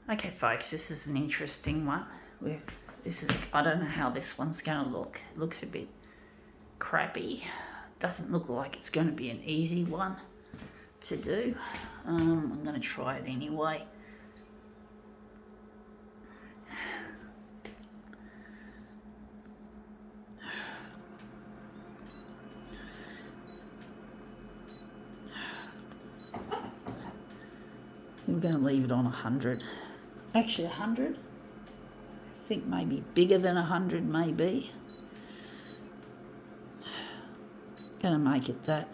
Okay, folks, this is an interesting one. I don't know how this one's going to look. It looks a bit crappy. Doesn't look like it's going to be an easy one to do. I'm going to try it anyway. We're going to leave it on 100. Actually, 100. I think maybe bigger than 100, maybe. Going to make it that.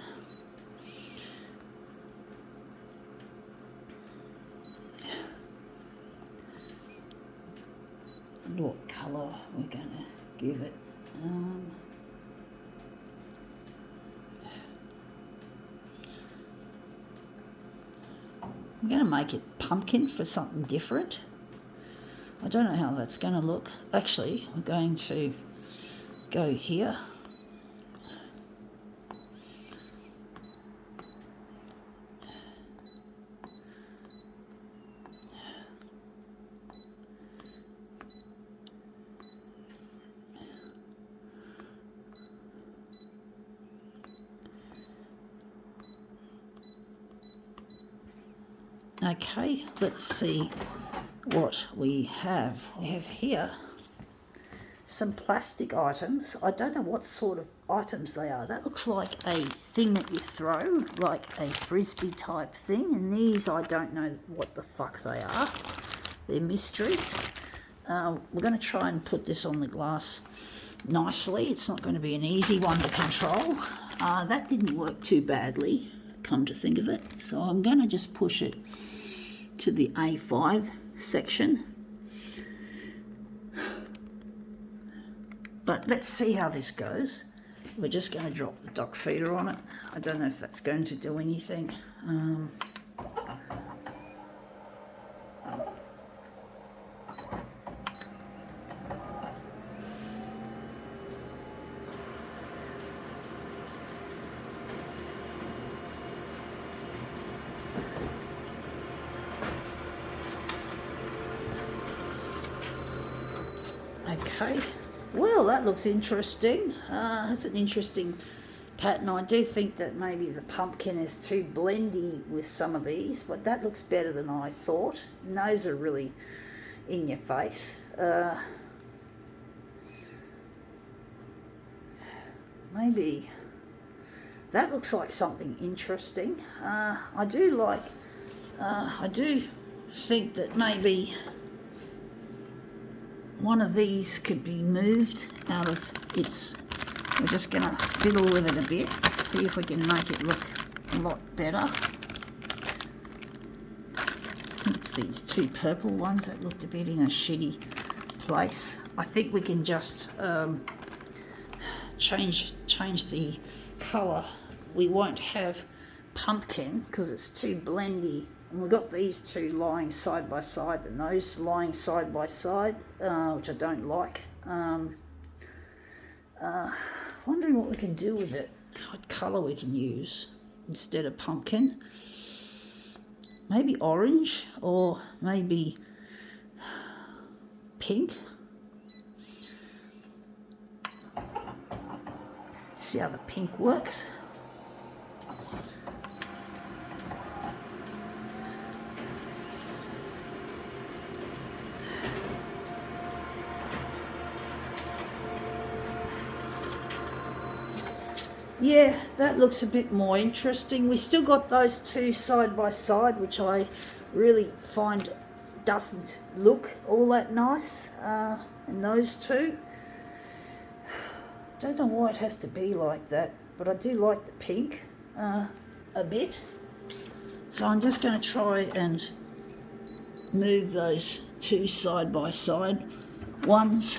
And what colour we're going to give it. I'm going to make it pumpkin for something different. I don't know how that's going to look. Actually, we're going to go here. Okay, let's see what we have. We have here some plastic items. I don't know what sort of items they are. That looks like a thing that you throw, like a frisbee type thing. And these, I don't know what the fuck they are. They're mysteries. We're going to try and put this on the glass nicely. It's not going to be an easy one to control. That didn't work too badly, come to think of it. So I'm going to just push it to the A5 section. But let's see how this goes. We're just going to drop the duck feeder on it. I don't know if that's going to do anything. Okay, well, that looks interesting. It's an interesting pattern. I do think that maybe the pumpkin is too blendy with some of these, but that looks better than I thought. And those are really in your face. Maybe that looks like something interesting. I do think that maybe one of these could be moved out of its. We're just going to fiddle with it a bit, see if we can make it look a lot better. I think it's these two purple ones that looked a bit in a shitty place. I think we can just change the colour. We won't have pumpkin because it's too blendy. And we've got these two lying side by side and those lying side by side, which I don't like. Wondering what we can do with it, what colour we can use instead of pumpkin. Maybe orange or maybe pink. See how the pink works. Yeah, that looks a bit more interesting. We still got those two side by side, which I really find doesn't look all that nice. And those two, don't know why it has to be like that, but I do like the pink a bit. So I'm just going to try and move those two side by side ones.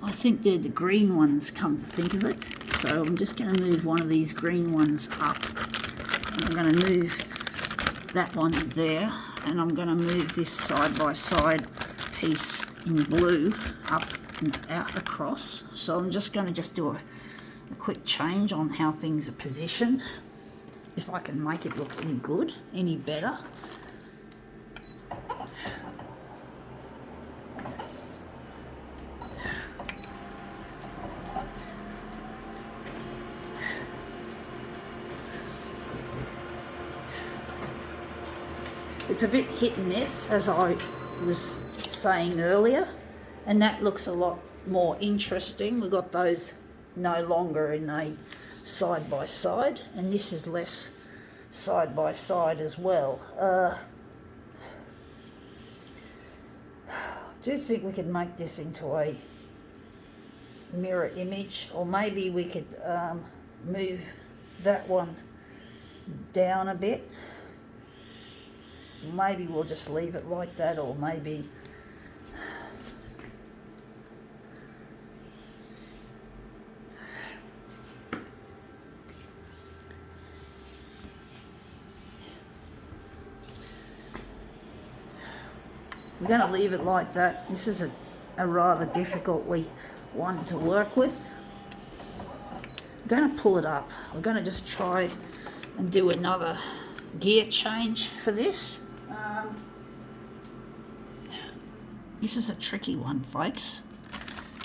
I think they're the green ones, come to think of it. So I'm just going to move one of these green ones up. And I'm going to move that one there. And I'm going to move this side by side piece in blue up and out across. So I'm just going to do a quick change on how things are positioned. If I can make it look any good, any better. It's a bit hit and miss, as I was saying earlier, and that looks a lot more interesting. We've got those no longer in a side by side, and this is less side by side as well. I do think we could make this into a mirror image, or maybe we could move that one down a bit. Maybe we'll just leave it like that, or maybe we're going to leave it like that. This is a rather difficult one to work with. I'm going to pull it up. We're going to just try and do another gear change for this. This is a tricky one, folks.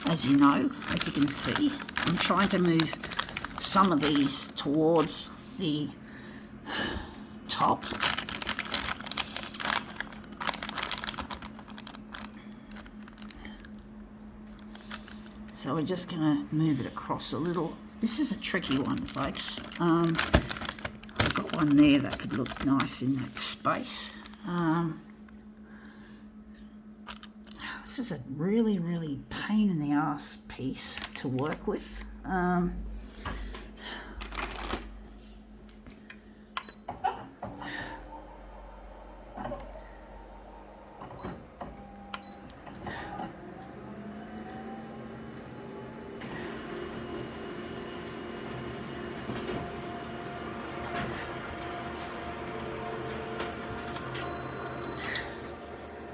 As you know, as you can see, I'm trying to move some of these towards the top. So we're just going to move it across a little. This is a tricky one, folks. I've got one there that could look nice in that space. This is a really, really pain in the ass piece to work with.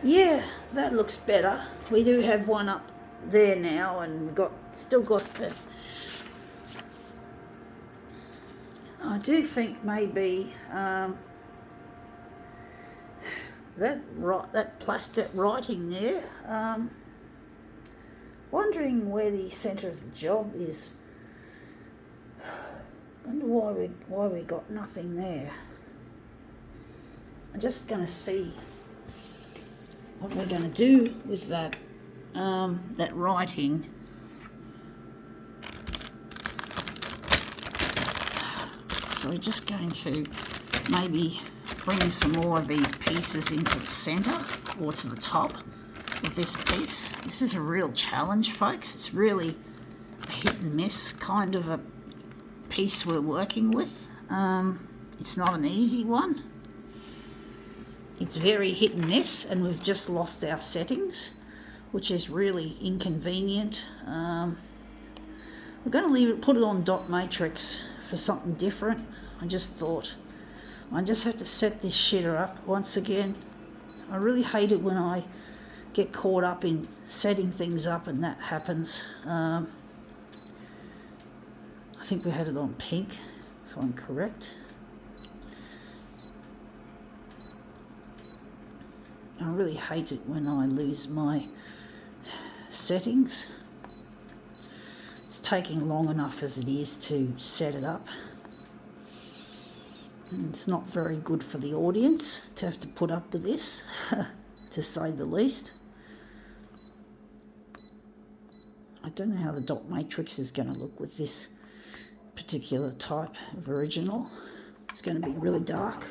Yeah, that looks better. We do have one up there now, and we've still got the... I do think maybe that plastic writing there. Wondering where the centre of the job is. Wonder why we got nothing there. I'm just going to see what we're going to do with that writing. So we're just going to maybe bring some more of these pieces into the centre or to the top of this piece. This is a real challenge, folks. It's really a hit and miss kind of a piece we're working with. It's not an easy one. It's very hit and miss, and we've just lost our settings, which is really inconvenient. We're going to put it on dot matrix for something different. I just thought I just have to set this shitter up once again. I really hate it when I get caught up in setting things up and that happens. I think we had it on pink, if I'm correct. I really hate it when I lose my settings. It's taking long enough as it is to set it up. And it's not very good for the audience to have to put up with this, to say the least. I don't know how the dot matrix is going to look with this particular type of original. It's going to be really dark.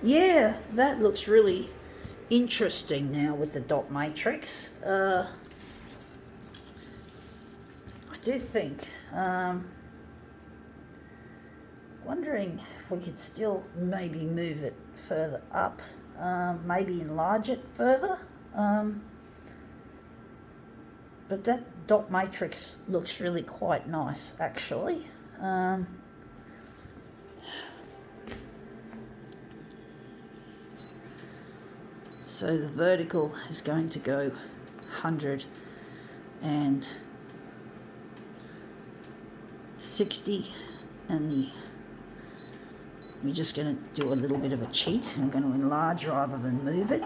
Yeah, that looks really interesting now with the dot matrix. I do think, wondering if we could still maybe move it further up, maybe enlarge it further. But that dot matrix looks really quite nice, actually. So the vertical is going to go 160, and the We're just going to do a little bit of a cheat. I'm going to enlarge rather than move it.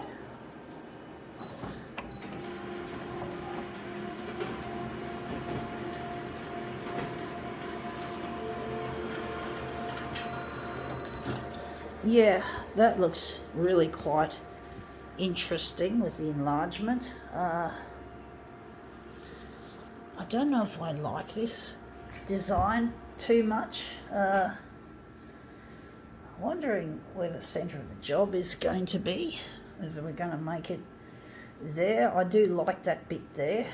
Yeah, that looks really quite interesting with the enlargement. I don't know if I like this design too much. Wondering where the centre of the job is going to be, whether we're going to make it there. I do like that bit there.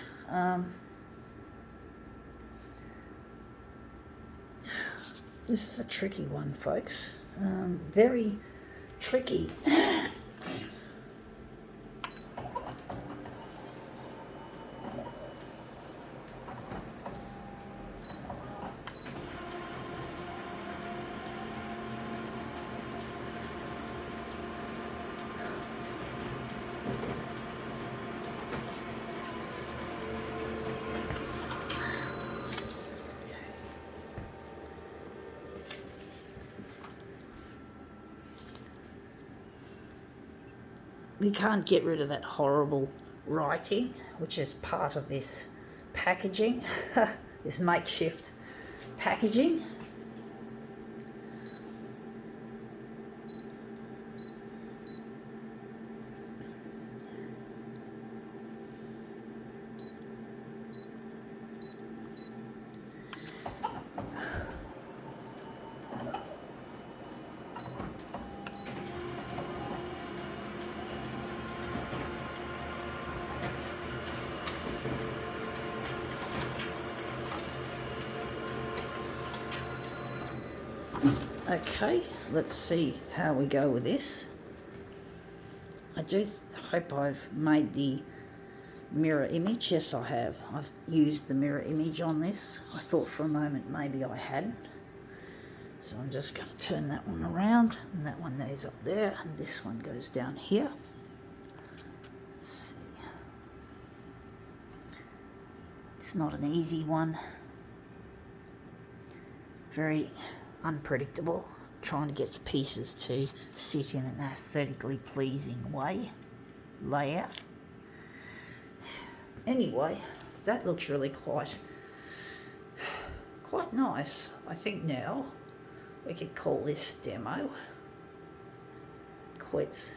This is a tricky one, folks. Very tricky. We can't get rid of that horrible writing, which is part of this packaging, this makeshift packaging. Okay, let's see how we go with this. I do hope I've made the mirror image. Yes, I have. I've used the mirror image on this. I thought for a moment maybe I hadn't. So I'm just going to turn that one around, and that one goes up there, and this one goes down here. Let's see. It's not an easy one. Very unpredictable, trying to get the pieces to sit in an aesthetically pleasing layout. Anyway, that looks really quite nice. I think now we could call this demo quits.